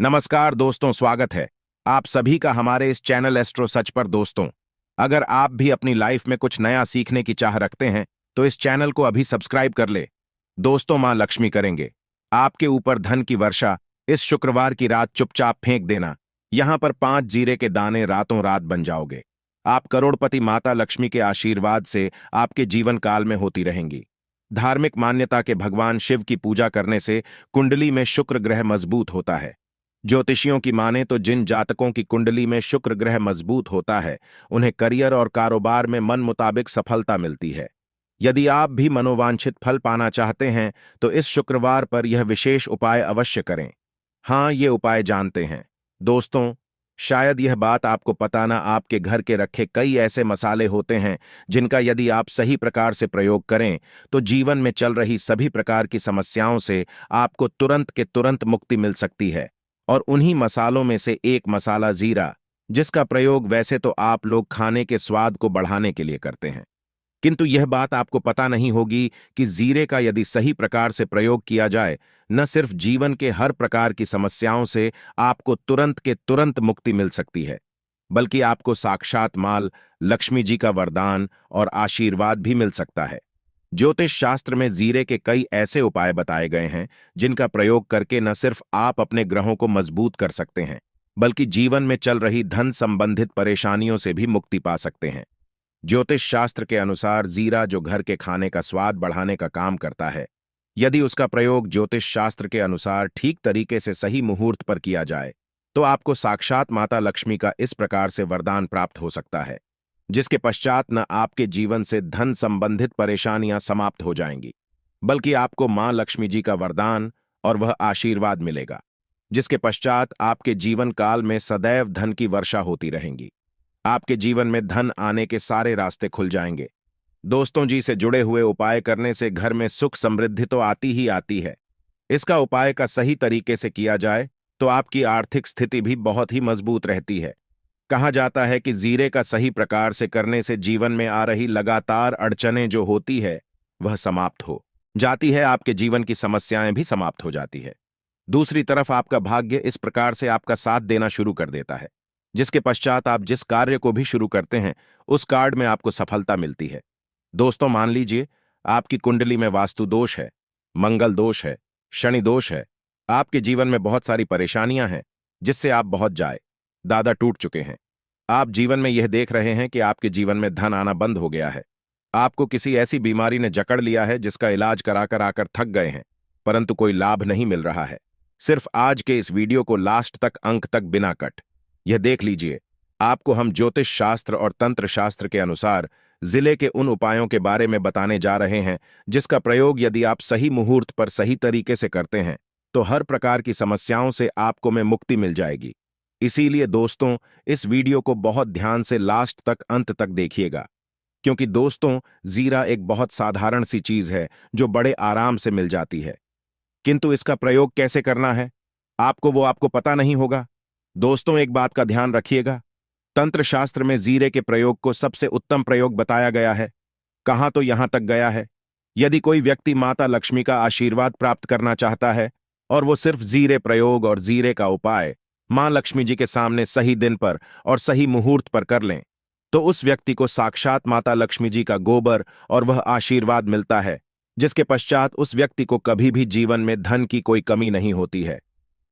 नमस्कार दोस्तों, स्वागत है आप सभी का हमारे इस चैनल एस्ट्रो सच पर। दोस्तों, अगर आप भी अपनी लाइफ में कुछ नया सीखने की चाह रखते हैं तो इस चैनल को अभी सब्सक्राइब कर ले। दोस्तों, मां लक्ष्मी करेंगे आपके ऊपर धन की वर्षा। इस शुक्रवार की रात चुपचाप फेंक देना। यहां पर 5 जीरे के दाने रातों रात बन जाओगे। आप करोड़पति माता लक्ष्मी के आशीर्वाद से आपके जीवन काल में होती रहेंगी। धार्मिक मान्यता के भगवान शिव की पूजा करने से कुंडली में शुक्र ग्रह मजबूत होता है। ज्योतिषियों की माने तो जिन जातकों की कुंडली में शुक्र ग्रह मजबूत होता है उन्हें करियर और कारोबार में मन मुताबिक सफलता मिलती है। यदि आप भी मनोवांछित फल पाना चाहते हैं तो इस शुक्रवार पर यह विशेष उपाय अवश्य करें। हाँ, ये उपाय जानते हैं दोस्तों। शायद यह बात आपको पता ना, आपके घर के रखे कई ऐसे मसाले होते हैं जिनका यदि आप सही प्रकार से प्रयोग करें तो जीवन में चल रही सभी प्रकार की समस्याओं से आपको तुरंत के तुरंत मुक्ति मिल सकती है। और उन्हीं मसालों में से एक मसाला जीरा, जिसका प्रयोग वैसे तो आप लोग खाने के स्वाद को बढ़ाने के लिए करते हैं, किंतु यह बात आपको पता नहीं होगी कि जीरे का यदि सही प्रकार से प्रयोग किया जाए, न सिर्फ जीवन के हर प्रकार की समस्याओं से आपको तुरंत के तुरंत मुक्ति मिल सकती है, बल्कि आपको साक्षात माल लक्ष्मी जी का वरदान और आशीर्वाद भी मिल सकता है। ज्योतिष शास्त्र में जीरे के कई ऐसे उपाय बताए गए हैं जिनका प्रयोग करके न सिर्फ आप अपने ग्रहों को मजबूत कर सकते हैं, बल्कि जीवन में चल रही धन संबंधित परेशानियों से भी मुक्ति पा सकते हैं। ज्योतिष शास्त्र के अनुसार जीरा जो घर के खाने का स्वाद बढ़ाने का काम करता है, यदि उसका प्रयोग ज्योतिष शास्त्र के अनुसार ठीक तरीके से सही मुहूर्त पर किया जाए तो आपको साक्षात माता लक्ष्मी का इस प्रकार से वरदान प्राप्त हो सकता है, जिसके पश्चात न आपके जीवन से धन संबंधित परेशानियां समाप्त हो जाएंगी, बल्कि आपको मां लक्ष्मी जी का वरदान और वह आशीर्वाद मिलेगा, जिसके पश्चात आपके जीवन काल में सदैव धन की वर्षा होती रहेंगी। आपके जीवन में धन आने के सारे रास्ते खुल जाएंगे। दोस्तों जी, से जुड़े हुए उपाय करने से घर में सुख समृद्धि तो आती ही आती है। इसका उपाय का सही तरीके से किया जाए तो आपकी आर्थिक स्थिति भी बहुत ही मजबूत रहती है। कहा जाता है कि जीरे का सही प्रकार से करने से जीवन में आ रही लगातार अड़चनें जो होती है वह समाप्त हो जाती है, आपके जीवन की समस्याएं भी समाप्त हो जाती है। दूसरी तरफ आपका भाग्य इस प्रकार से आपका साथ देना शुरू कर देता है, जिसके पश्चात आप जिस कार्य को भी शुरू करते हैं उस कार्य में आपको सफलता मिलती है। दोस्तों, मान लीजिए आपकी कुंडली में वास्तु दोष है, मंगल दोष है, शनि दोष है, आपके जीवन में बहुत सारी परेशानियां हैं जिससे आप बहुत दादा टूट चुके हैं। आप जीवन में यह देख रहे हैं कि आपके जीवन में धन आना बंद हो गया है। आपको किसी ऐसी बीमारी ने जकड़ लिया है जिसका इलाज कराकर आकर थक गए हैं, परंतु कोई लाभ नहीं मिल रहा है। सिर्फ आज के इस वीडियो को लास्ट तक, अंक तक बिना कट यह देख लीजिए। आपको हम ज्योतिष शास्त्र और तंत्र शास्त्र के अनुसार जिले के उन उपायों के बारे में बताने जा रहे हैं जिसका प्रयोग यदि आप सही मुहूर्त पर सही तरीके से करते हैं तो हर प्रकार की समस्याओं से आपको में मुक्ति मिल जाएगी। इसीलिए दोस्तों, इस वीडियो को बहुत ध्यान से लास्ट तक, अंत तक देखिएगा, क्योंकि दोस्तों जीरा एक बहुत साधारण सी चीज है जो बड़े आराम से मिल जाती है, किंतु इसका प्रयोग कैसे करना है आपको पता नहीं होगा। दोस्तों, एक बात का ध्यान रखिएगा, तंत्र शास्त्र में जीरे के प्रयोग को सबसे उत्तम प्रयोग बताया गया है। कहां तो यहां तक गया है, यदि कोई व्यक्ति माता लक्ष्मी का आशीर्वाद प्राप्त करना चाहता है और वो सिर्फ जीरे प्रयोग और जीरे का उपाय मां लक्ष्मी जी के सामने सही दिन पर और सही मुहूर्त पर कर लें तो उस व्यक्ति को साक्षात माता लक्ष्मी जी का गोबर और वह आशीर्वाद मिलता है, जिसके पश्चात उस व्यक्ति को कभी भी जीवन में धन की कोई कमी नहीं होती है।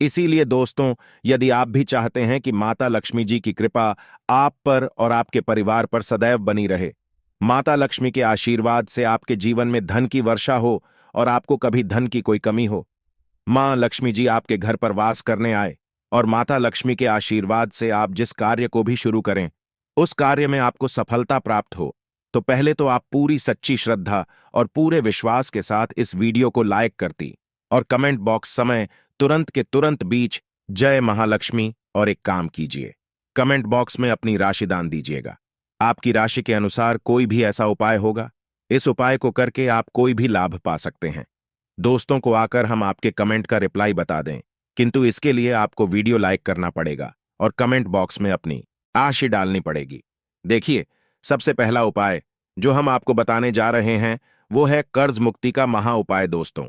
इसीलिए दोस्तों, यदि आप भी चाहते हैं कि माता लक्ष्मी जी की कृपा आप पर और आपके परिवार पर सदैव बनी रहे, माता लक्ष्मी के आशीर्वाद से आपके जीवन में धन की वर्षा हो और आपको कभी धन की कोई कमी हो, मां लक्ष्मी जी आपके घर पर वास करने आए और माता लक्ष्मी के आशीर्वाद से आप जिस कार्य को भी शुरू करें उस कार्य में आपको सफलता प्राप्त हो, तो पहले तो आप पूरी सच्ची श्रद्धा और पूरे विश्वास के साथ इस वीडियो को लाइक करती और कमेंट बॉक्स समय तुरंत के तुरंत बीच जय महालक्ष्मी और एक काम कीजिए, कमेंट बॉक्स में अपनी राशि दान दीजिएगा। आपकी राशि के अनुसार कोई भी ऐसा उपाय होगा, इस उपाय को करके आप कोई भी लाभ पा सकते हैं। दोस्तों को आकर हम आपके कमेंट का रिप्लाई बता दें, किंतु इसके लिए आपको वीडियो लाइक करना पड़ेगा और कमेंट बॉक्स में अपनी राशि डालनी पड़ेगी। देखिए, सबसे पहला उपाय जो हम आपको बताने जा रहे हैं वो है कर्ज मुक्ति का महा उपाय। दोस्तों,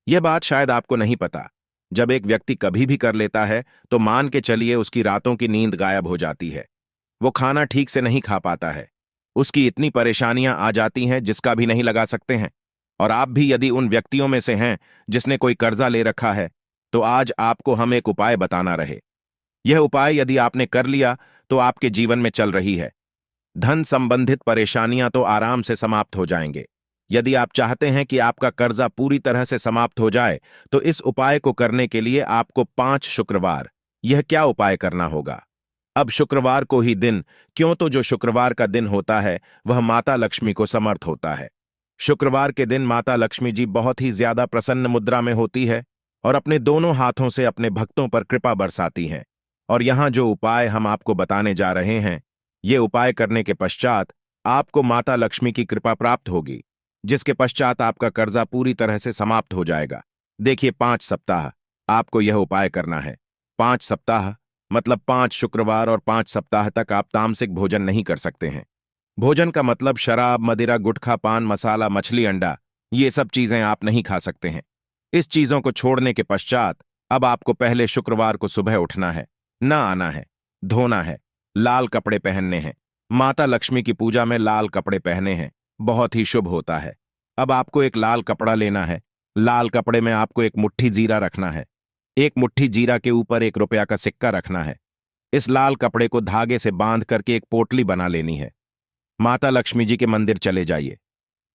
यह बात शायद आपको नहीं पता, जब एक व्यक्ति कभी भी कर लेता है तो मान के चलिए उसकी रातों की नींद गायब हो जाती है। वो खाना ठीक से नहीं खा पाता है। उसकी इतनी परेशानियां आ जाती हैं जिसका भी नहीं लगा सकते हैं। और आप भी यदि उन व्यक्तियों में से हैं जिसने कोई कर्जा ले रखा है, तो आज आपको हम एक उपाय बताना रहे। यह उपाय यदि आपने कर लिया तो आपके जीवन में चल रही है धन संबंधित परेशानियां तो आराम से समाप्त हो जाएंगे। यदि आप चाहते हैं कि आपका कर्जा पूरी तरह से समाप्त हो जाए, तो इस उपाय को करने के लिए आपको 5 शुक्रवार यह क्या उपाय करना होगा। अब शुक्रवार को ही दिन, क्यों तो जो शुक्रवार का दिन होता है वह माता लक्ष्मी को समर्थ होता है। शुक्रवार के दिन माता लक्ष्मी जी बहुत ही ज्यादा प्रसन्न मुद्रा में होती है और अपने दोनों हाथों से अपने भक्तों पर कृपा बरसाती हैं। और यहां जो उपाय हम आपको बताने जा रहे हैं, ये उपाय करने के पश्चात आपको माता लक्ष्मी की कृपा प्राप्त होगी, जिसके पश्चात आपका कर्जा पूरी तरह से समाप्त हो जाएगा। देखिए, 5 सप्ताह आपको यह उपाय करना है। 5 सप्ताह मतलब 5 शुक्रवार और 5 सप्ताह तक आप तामसिक भोजन नहीं कर सकते हैं। भोजन का मतलब शराब, मदिरा, गुटखा, पान मसाला, मछली, अंडा, ये सब चीजें आप नहीं खा सकते हैं। इस चीजों को छोड़ने के पश्चात अब आपको पहले शुक्रवार को सुबह उठना है, ना आना है, धोना है, लाल कपड़े पहनने हैं। माता लक्ष्मी की पूजा में लाल कपड़े पहने हैं, बहुत ही शुभ होता है। अब आपको एक लाल कपड़ा लेना है। लाल कपड़े में आपको एक मुट्ठी जीरा रखना है। एक मुट्ठी जीरा के ऊपर 1 रुपया का सिक्का रखना है। इस लाल कपड़े को धागे से बांध करके एक पोटली बना लेनी है। माता लक्ष्मी जी के मंदिर चले जाइए।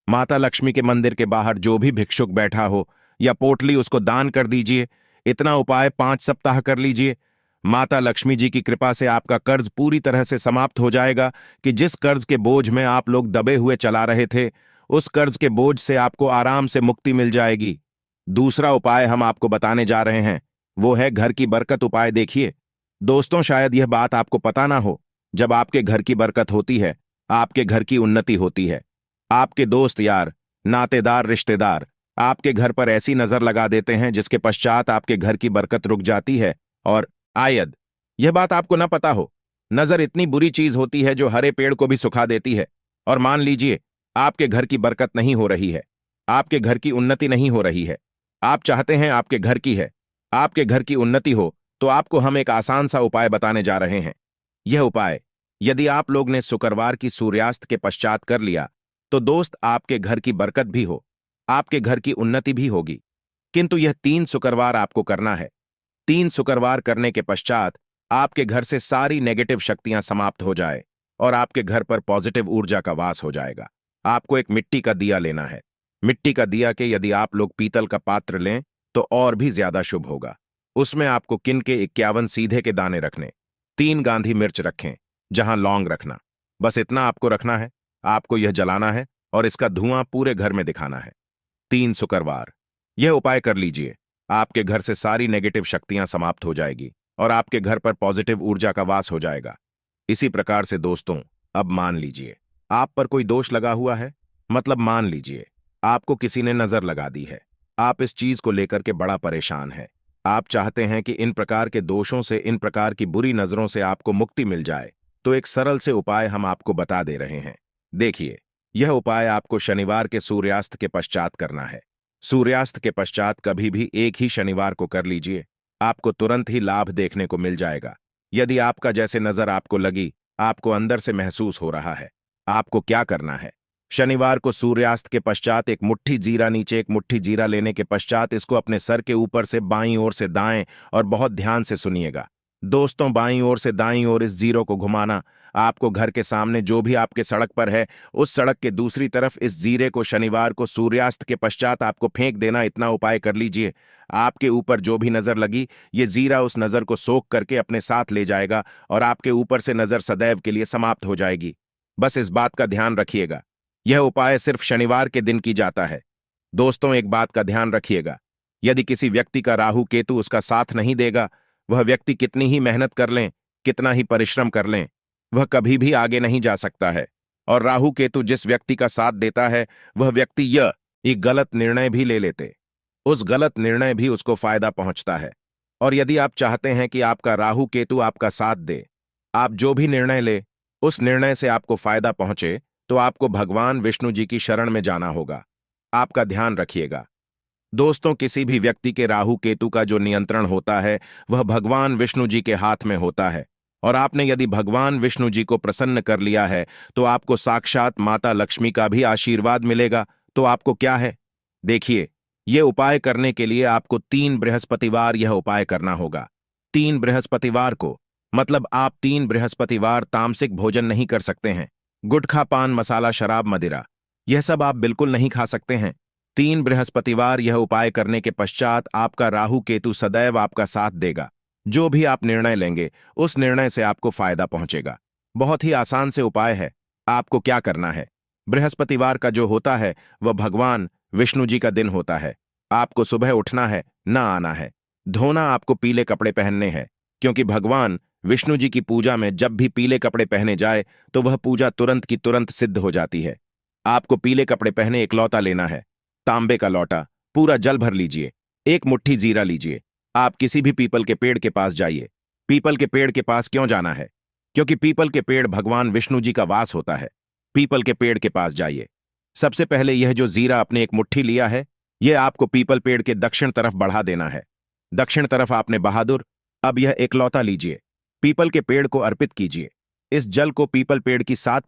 माता लक्ष्मी के मंदिर के बाहर जो भी भिक्षुक बैठा हो या पोटली, उसको दान कर दीजिए। इतना उपाय 5 सप्ताह कर लीजिए। माता लक्ष्मी जी की कृपा से आपका कर्ज पूरी तरह से समाप्त हो जाएगा कि जिस कर्ज के बोझ में आप लोग दबे हुए चला रहे थे, उस कर्ज के बोझ से आपको आराम से मुक्ति मिल जाएगी। दूसरा उपाय हम आपको बताने जा रहे हैं, वो है घर की बरकत उपाय। देखिए दोस्तों, शायद यह बात आपको पता ना हो, जब आपके घर की बरकत होती है, आपके घर की उन्नति होती है। आपके दोस्त यार, नातेदार, रिश्तेदार आपके घर पर ऐसी नजर लगा देते हैं जिसके पश्चात आपके घर की बरकत रुक जाती है। और आयद यह बात आपको ना पता हो, नजर इतनी बुरी चीज होती है जो हरे पेड़ को भी सुखा देती है। और मान लीजिए आपके घर की बरकत नहीं हो रही है, आपके घर की उन्नति नहीं हो रही है, आप चाहते हैं आपके घर की है, आपके घर की उन्नति हो, तो आपको हम एक आसान सा उपाय बताने जा रहे हैं। यह उपाय यदि आप लोग ने शुक्रवार की सूर्यास्त के पश्चात कर लिया, तो दोस्त आपके घर की बरकत भी हो, आपके घर की उन्नति भी होगी। किंतु यह 3 शुक्रवार आपको करना है। 3 शुक्रवार करने के पश्चात आपके घर से सारी नेगेटिव शक्तियां समाप्त हो जाए और आपके घर पर पॉजिटिव ऊर्जा का वास हो जाएगा। आपको एक मिट्टी का दिया लेना है। मिट्टी का दिया के यदि आप लोग पीतल का पात्र लें तो और भी ज्यादा शुभ होगा। उसमें आपको किन के 51 सीधे के दाने रखने, 3 गांधी मिर्च रखें, जहां लौंग रखना। बस इतना आपको रखना है। आपको यह जलाना है और इसका धुआं पूरे घर में दिखाना है। 3 शुक्रवार यह उपाय कर लीजिए। आपके घर से सारी नेगेटिव शक्तियां समाप्त हो जाएगी और आपके घर पर पॉजिटिव ऊर्जा का वास हो जाएगा। इसी प्रकार से दोस्तों, अब मान लीजिए आप पर कोई दोष लगा हुआ है, मतलब मान लीजिए आपको किसी ने नजर लगा दी है। आप इस चीज को लेकर के बड़ा परेशान है। आप चाहते हैं कि इन प्रकार के दोषों से, इन प्रकार की बुरी नजरों से आपको मुक्ति मिल जाए। तो एक सरल से उपाय हम आपको बता दे रहे हैं। देखिए, यह उपाय आपको शनिवार के सूर्यास्त के पश्चात करना है। सूर्यास्त के पश्चात कभी भी एक ही शनिवार को कर लीजिए, आपको तुरंत ही लाभ देखने को मिल जाएगा। यदि आपका जैसे नजर आपको लगी, आपको अंदर से महसूस हो रहा है, आपको क्या करना है। शनिवार को सूर्यास्त के पश्चात एक मुट्ठी जीरा, नीचे एक मुट्ठी जीरा लेने के पश्चात इसको अपने सर के ऊपर से बाईं ओर से दाएं, और बहुत ध्यान से सुनिएगा दोस्तों, बाईं ओर से दाईं ओर इस जीरो को घुमाना। आपको घर के सामने जो भी आपके सड़क पर है, उस सड़क के दूसरी तरफ इस जीरे को शनिवार को सूर्यास्त के पश्चात आपको फेंक देना। इतना उपाय कर लीजिए। आपके ऊपर जो भी नजर लगी, ये जीरा उस नजर को सोख करके अपने साथ ले जाएगा और आपके ऊपर से नजर सदैव के लिए समाप्त हो जाएगी। बस इस बात का ध्यान रखिएगा, यह उपाय सिर्फ शनिवार के दिन की जाता है। दोस्तों, एक बात का ध्यान रखिएगा, यदि किसी व्यक्ति का राहु केतु उसका साथ नहीं देगा, वह व्यक्ति कितनी ही मेहनत कर लें, कितना ही परिश्रम कर लें, वह कभी भी आगे नहीं जा सकता है। और राहु केतु जिस व्यक्ति का साथ देता है, वह व्यक्ति यह एक गलत निर्णय भी ले लेते, उस गलत निर्णय भी उसको फायदा पहुंचता है। और यदि आप चाहते हैं कि आपका राहु केतु आपका साथ दे, आप जो भी निर्णय ले उस निर्णय से आपको फायदा पहुंचे, तो आपको भगवान विष्णु जी की शरण में जाना होगा। आपका ध्यान रखिएगा। दोस्तों, किसी भी व्यक्ति के राहु केतु का जो नियंत्रण होता है वह भगवान विष्णु जी के हाथ में होता है। और आपने यदि भगवान विष्णु जी को प्रसन्न कर लिया है तो आपको साक्षात माता लक्ष्मी का भी आशीर्वाद मिलेगा। तो आपको क्या है, देखिए, ये उपाय करने के लिए आपको 3 बृहस्पतिवार यह उपाय करना होगा। 3 बृहस्पतिवार को, मतलब आप 3 बृहस्पतिवार तामसिक भोजन नहीं कर सकते हैं। गुटखा, पान मसाला, शराब, मदिरा, यह सब आप बिल्कुल नहीं खा सकते हैं। 3 बृहस्पतिवार यह उपाय करने के पश्चात आपका राहु केतु सदैव आपका साथ देगा। जो भी आप निर्णय लेंगे उस निर्णय से आपको फायदा पहुंचेगा। बहुत ही आसान से उपाय है। आपको क्या करना है, बृहस्पतिवार का जो होता है वह भगवान विष्णु जी का दिन होता है। आपको सुबह उठना है, ना आना है। धोना, आपको पीले कपड़े पहनने हैं, क्योंकि भगवान विष्णु जी की पूजा में जब भी पीले कपड़े पहने जाए तो वह पूजा तुरंत की तुरंत सिद्ध हो जाती है। आपको पीले कपड़े पहने एक लौटा लेना है, तांबे का लौटा, पूरा जल भर लीजिए। एक मुट्ठी जीरा लीजिए। आप किसी भी पीपल के पेड़ के पास जाइए। पीपल के पेड़ के पास क्यों जाना है? क्योंकि पीपल के पेड़ भगवान विष्णु जी का वास होता है। पीपल के पेड़ के पास जाइए। सबसे पहले यह जो जीरा आपने एक मुट्ठी लिया है, यह आपको पीपल पेड़ के दक्षिण तरफ बढ़ा देना है। दक्षिण तरफ आपने बहादुर। अब यह एकलौता लीजिए, पीपल के पेड़ को अर्पित कीजिए। इस जल को पीपल पेड़ की 7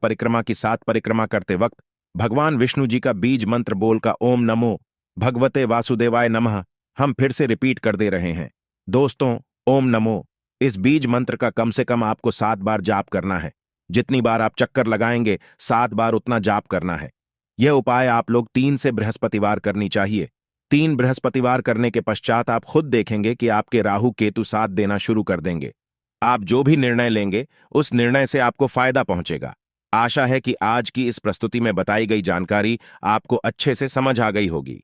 परिक्रमा करते वक्त भगवान विष्णु जी का बीज मंत्र बोल का ओम नमो भगवते वासुदेवाय नमः हम फिर से रिपीट कर दे रहे हैं। दोस्तों, ओम नमो, इस बीज मंत्र का कम से कम आपको 7 बार जाप करना है। जितनी बार आप चक्कर लगाएंगे 7 बार उतना जाप करना है। यह उपाय आप लोग 3 से बृहस्पतिवार करनी चाहिए। 3 बृहस्पतिवार करने के पश्चात आप खुद देखेंगे कि आपके राहु केतु साथ देना शुरू कर देंगे। आप जो भी निर्णय लेंगे उस निर्णय से आपको फायदा पहुंचेगा। आशा है कि आज की इस प्रस्तुति में बताई गई जानकारी आपको अच्छे से समझ आ गई होगी।